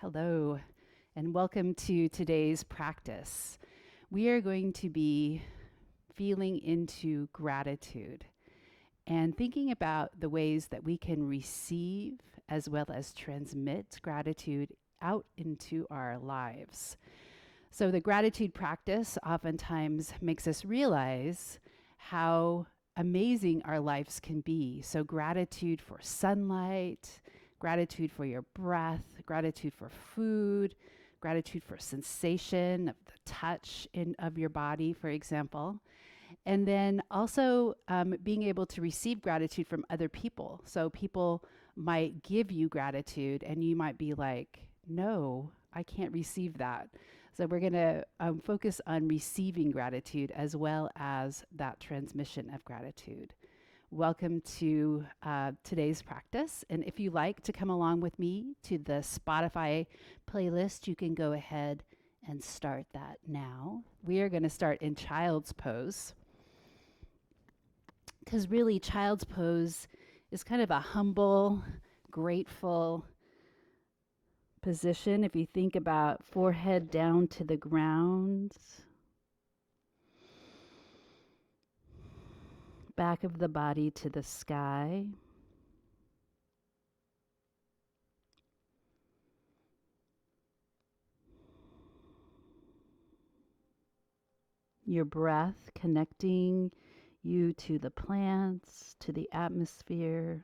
Hello, and welcome to today's practice. We are going to be feeling into gratitude and thinking about the ways that we can receive as well as transmit gratitude out into our lives. So, the gratitude practice oftentimes makes us realize how amazing our lives can be. So, gratitude for sunlight, gratitude for your breath, gratitude for food, gratitude for sensation of the touch of your body, for example. And then also being able to receive gratitude from other people. So, people might give you gratitude, and you might be like, no, I can't receive that. So, we're going to focus on receiving gratitude as well as that transmission of gratitude. Welcome to today's practice. And if you like to come along with me to the Spotify playlist, you can go ahead and start that now. We are going to start in child's pose because really, child's pose is kind of a humble, grateful position. If you think about forehead down to the ground, back of the body to the sky. Your breath connecting you to the plants, to the atmosphere.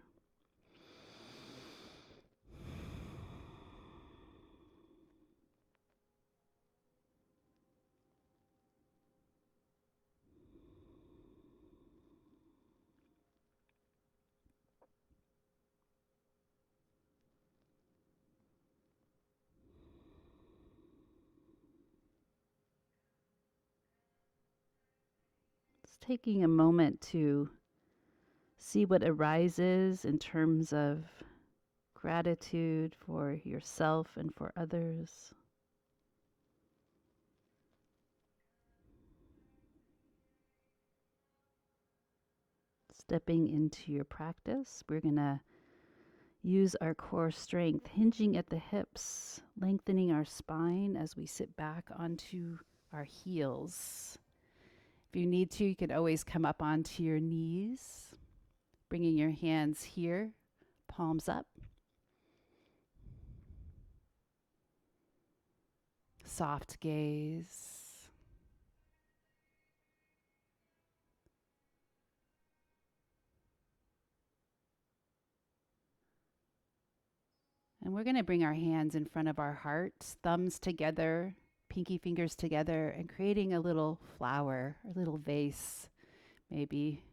Just taking a moment to see what arises in terms of gratitude for yourself and for others. Stepping into your practice, we're going to use our core strength, hinging at the hips, lengthening our spine as we sit back onto our heels. If you need to, you can always come up onto your knees, bringing your hands here, palms up. Soft gaze. And we're going to bring our hands in front of our hearts, thumbs together, pinky fingers together, and creating a little flower, a little vase, maybe.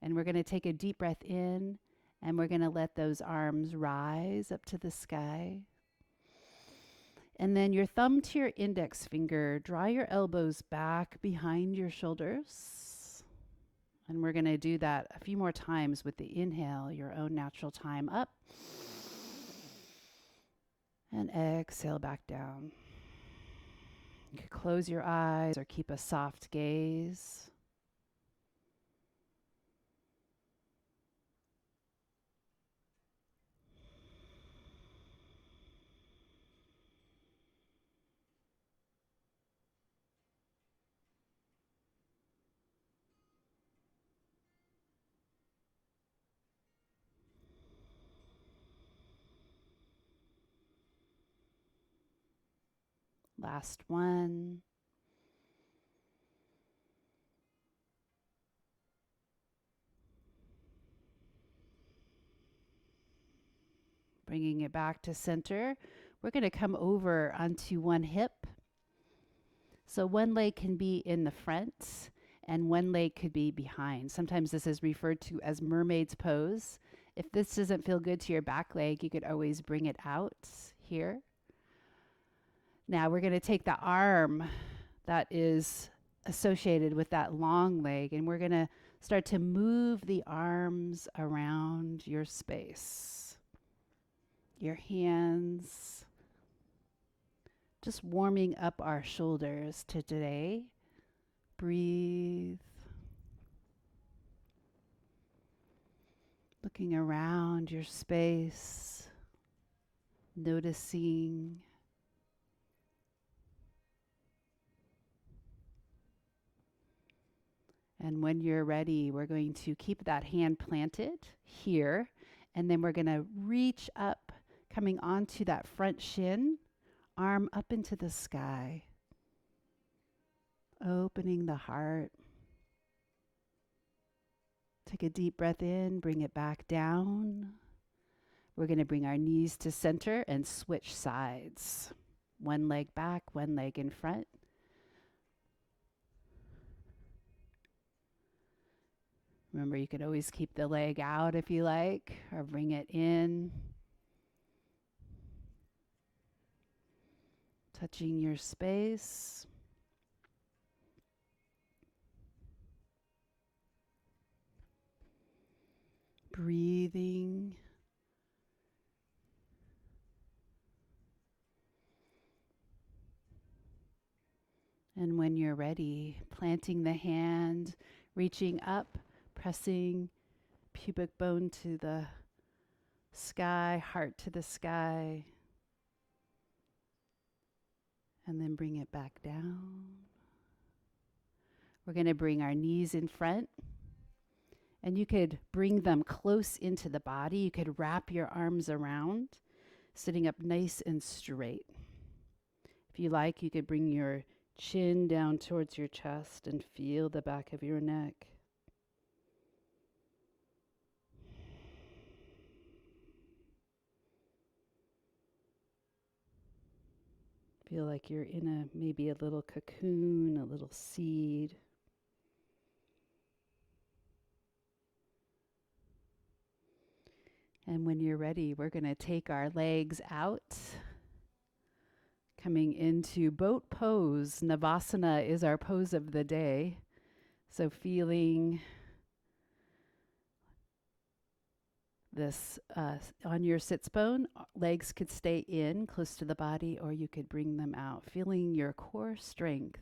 And we're going to take a deep breath in, and we're going to let those arms rise up to the sky. And then your thumb to your index finger, draw your elbows back behind your shoulders. And we're going to do that a few more times with the inhale, your own natural time up. And exhale back down. You could close your eyes or keep a soft gaze. Last one. Bringing it back to center. We're going to come over onto one hip. So one leg can be in the front and one leg could be behind. Sometimes this is referred to as mermaid's pose. If this doesn't feel good to your back leg, you could always bring it out here. Now we're going to take the arm that is associated with that long leg, and we're going to start to move the arms around your space. Your hands, just warming up our shoulders to today. Breathe. Looking around your space. noticing. And when you're ready, we're going to keep that hand planted here. And then we're going to reach up, coming onto that front shin, arm up into the sky, opening the heart. Take a deep breath in, bring it back down. We're going to bring our knees to center and switch sides. One leg back, one leg in front. Remember, you could always keep the leg out if you like, or bring it in. Touching your space. Breathing. And when you're ready, planting the hand, reaching up, pressing pubic bone to the sky, heart to the sky. And then bring it back down. We're going to bring our knees in front. And you could bring them close into the body. You could wrap your arms around, sitting up nice and straight. If you like, you could bring your chin down towards your chest and feel the back of your neck. Feel like you're in maybe a little cocoon, a little seed. And when you're ready, we're going to take our legs out, coming into boat pose. Navasana is our pose of the day. So feeling this on your sits bone, legs could stay in close to the body, or you could bring them out, feeling your core strength.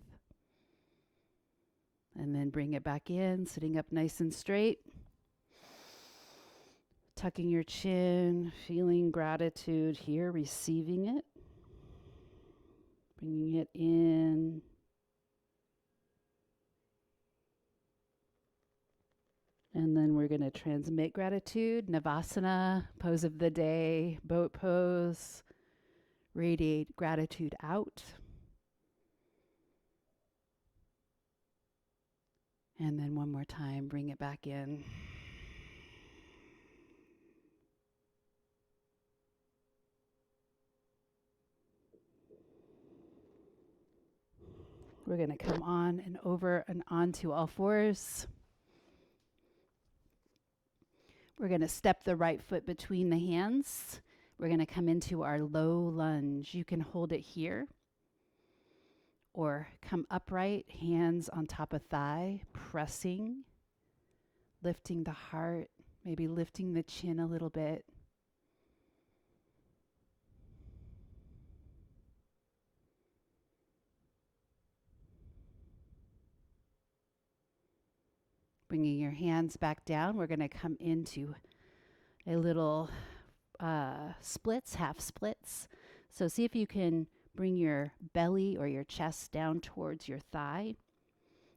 And then bring it back in, sitting up nice and straight. Tucking your chin, feeling gratitude here, receiving it. Bringing it in. And then we're going to transmit gratitude. Navasana, pose of the day, boat pose. Radiate gratitude out. And then one more time, bring it back in. We're going to come on and over and onto all fours. We're going to step the right foot between the hands. We're going to come into our low lunge. You can hold it here or come upright, hands on top of thigh, pressing, lifting the heart, maybe lifting the chin a little bit. Bringing your hands back down, we're going to come into a little splits, half splits. So see if you can bring your belly or your chest down towards your thigh,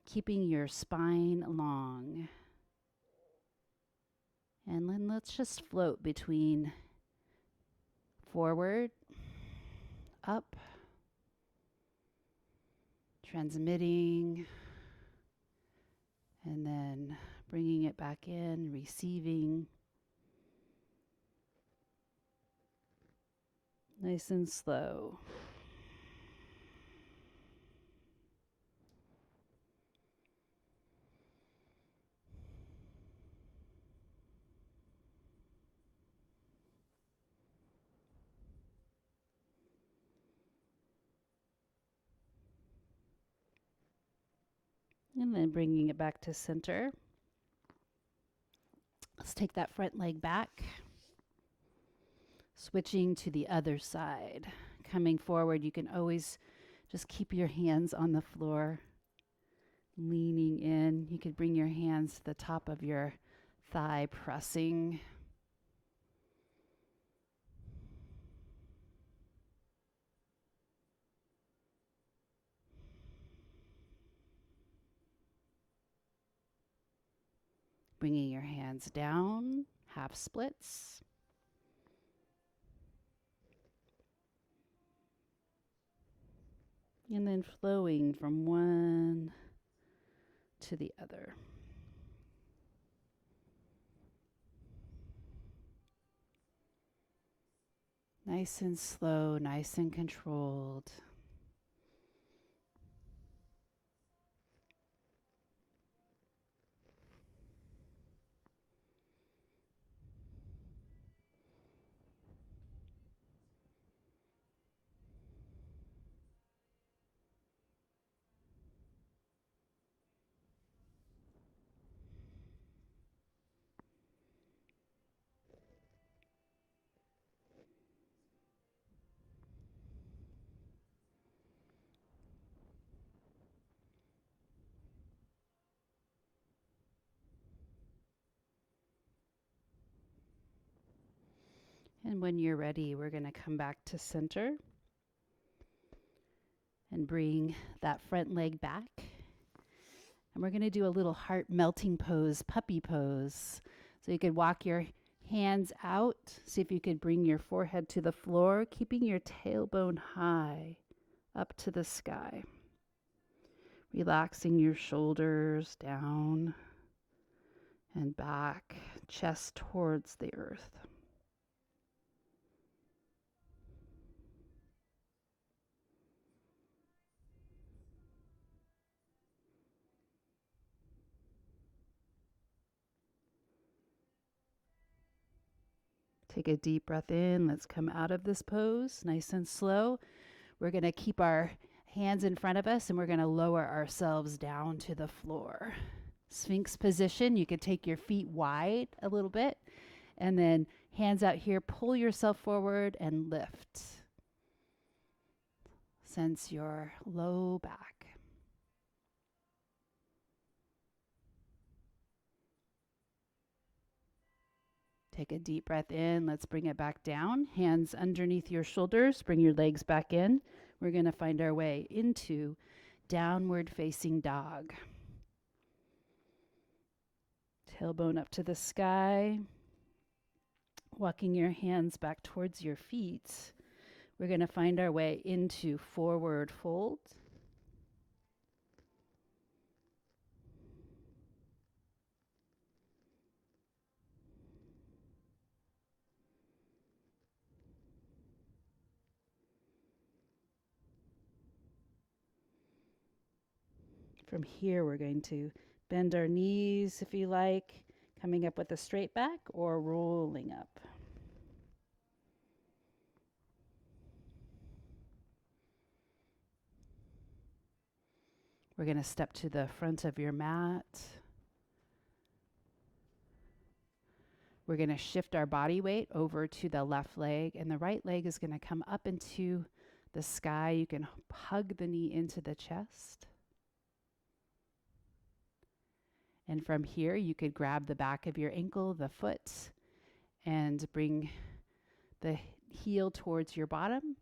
keeping your spine long. And then let's just float between forward, up, transmitting, and then bringing it back in, receiving. Nice and slow. And then bringing it back to center. Let's take that front leg back. Switching to the other side. Coming forward, you can always just keep your hands on the floor. Leaning in. You could bring your hands to the top of your thigh, pressing. Bringing your hands down, half splits. And then flowing from one to the other. Nice and slow, nice and controlled. And when you're ready, we're going to come back to center and bring that front leg back. And we're going to do a little heart melting pose, puppy pose. So you could walk your hands out. See if you could bring your forehead to the floor, keeping your tailbone high up to the sky. Relaxing your shoulders down and back, chest towards the earth. Take a deep breath in. Let's come out of this pose nice and slow. We're going to keep our hands in front of us and we're going to lower ourselves down to the floor. Sphinx position. You could take your feet wide a little bit and then hands out here. Pull yourself forward and lift. Sense your low back. Take a deep breath in. Let's bring it back down. Hands underneath your shoulders. Bring your legs back in. We're going to find our way into downward facing dog. Tailbone up to the sky. Walking your hands back towards your feet. We're going to find our way into forward fold. From here, we're going to bend our knees if you like, coming up with a straight back or rolling up. We're going to step to the front of your mat. We're going to shift our body weight over to the left leg, and the right leg is going to come up into the sky. You can hug the knee into the chest. And from here, you could grab the back of your ankle, the foot, and bring the heel towards your bottom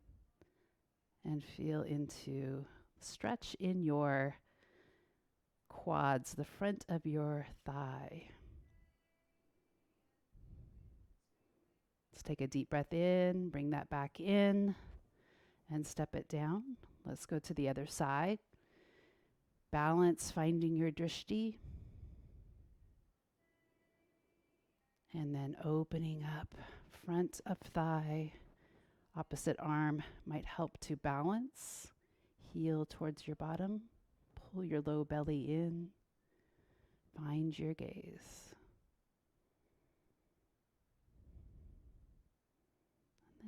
and feel into stretch in your quads, the front of your thigh. Let's take a deep breath in, bring that back in, and step it down. Let's go to the other side. Balance, finding your drishti. And then opening up, front of thigh, opposite arm might help to balance. Heel towards your bottom. Pull your low belly in. Find your gaze.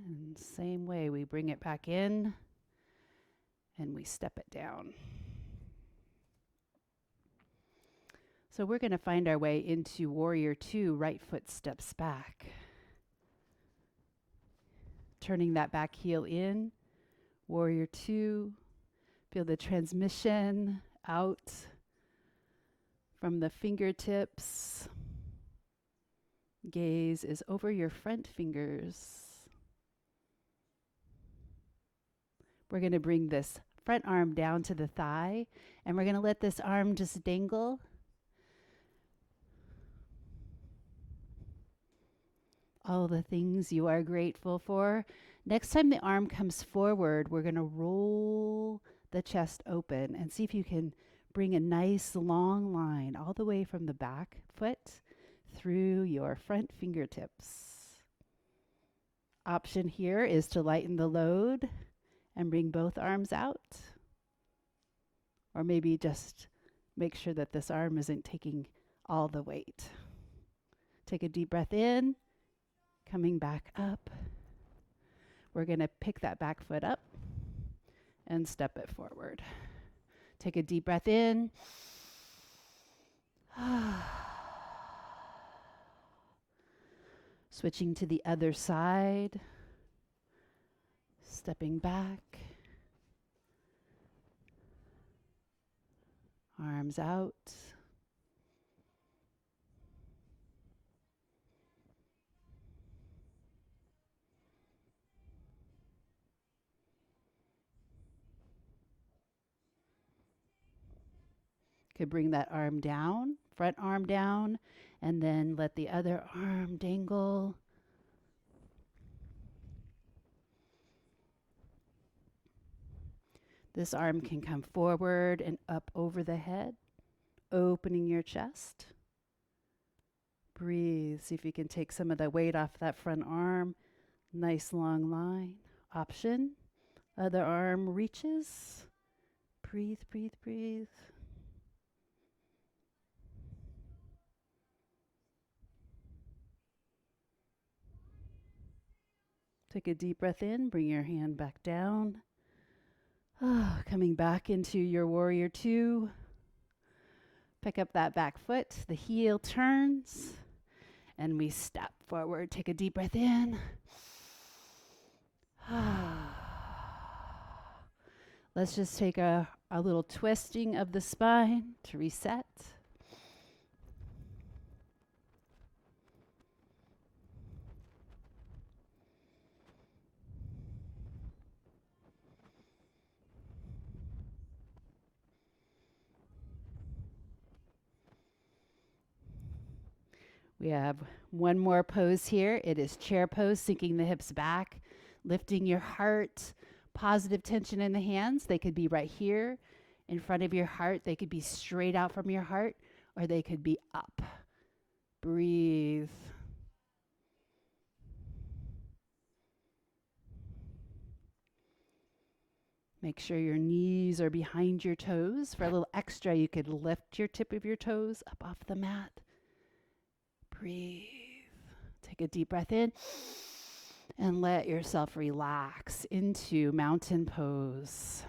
And same way, we bring it back in and we step it down. So we're going to find our way into Warrior Two, right foot steps back. Turning that back heel in, Warrior Two. Feel the transmission out from the fingertips. Gaze is over your front fingers. We're going to bring this front arm down to the thigh, and we're going to let this arm just dangle. all the things you are grateful for. Next time the arm comes forward, we're going to roll the chest open and see if you can bring a nice long line all the way from the back foot through your front fingertips. Option here is to lighten the load and bring both arms out. Or maybe just make sure that this arm isn't taking all the weight. Take a deep breath in, coming back up. We're going to pick that back foot up and step it forward. Take a deep breath in. Switching to the other side. Stepping back. Arms out. Could bring that arm down, front arm down, and then let the other arm dangle. This arm can come forward and up over the head, opening your chest. Breathe. See if you can take some of the weight off that front arm. Nice long line. Option. Other arm reaches. Breathe, breathe, breathe. Take a deep breath in. Bring your hand back down. Coming back into your warrior two. Pick up that back foot. The heel turns. And we step forward. Take a deep breath in. Let's just take a little twisting of the spine to reset. We have one more pose here. It is chair pose, sinking the hips back, lifting your heart, positive tension in the hands. They could be right here in front of your heart. They could be straight out from your heart, or they could be up. Breathe. Make sure your knees are behind your toes. For a little extra, you could lift your tip of your toes up off the mat. Breathe. Take a deep breath in and let yourself relax into mountain pose.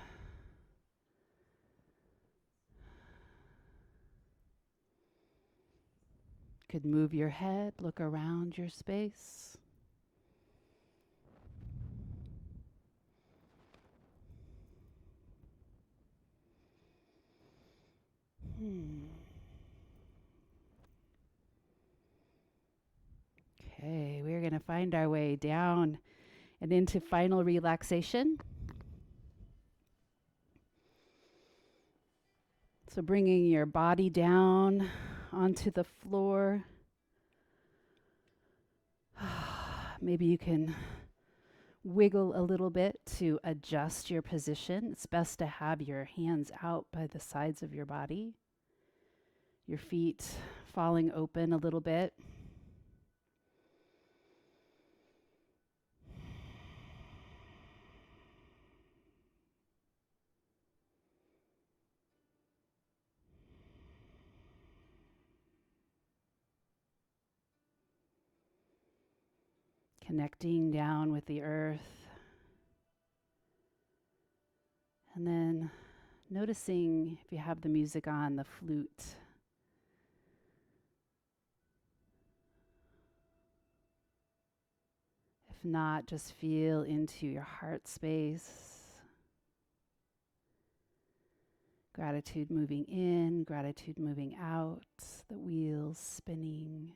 Could move your head, look around your space. Okay, we're going to find our way down and into final relaxation. So bringing your body down onto the floor. Maybe you can wiggle a little bit to adjust your position. It's best to have your hands out by the sides of your body. Your feet falling open a little bit. Connecting down with the earth. And then noticing if you have the music on, the flute. If not, just feel into your heart space. Gratitude moving in, gratitude moving out, the wheels spinning.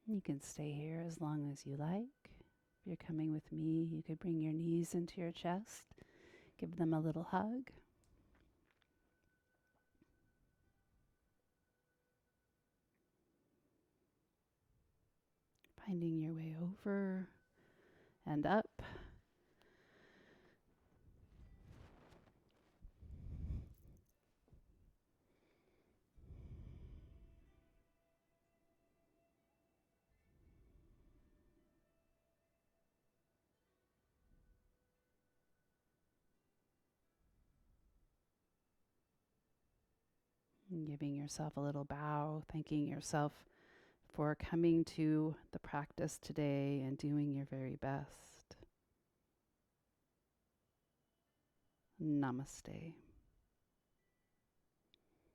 You can stay here as long as you like. If you're coming with me, you could bring your knees into your chest, give them a little hug. Finding your way over and up. And giving yourself a little bow, thanking yourself for coming to the practice today and doing your very best. Namaste.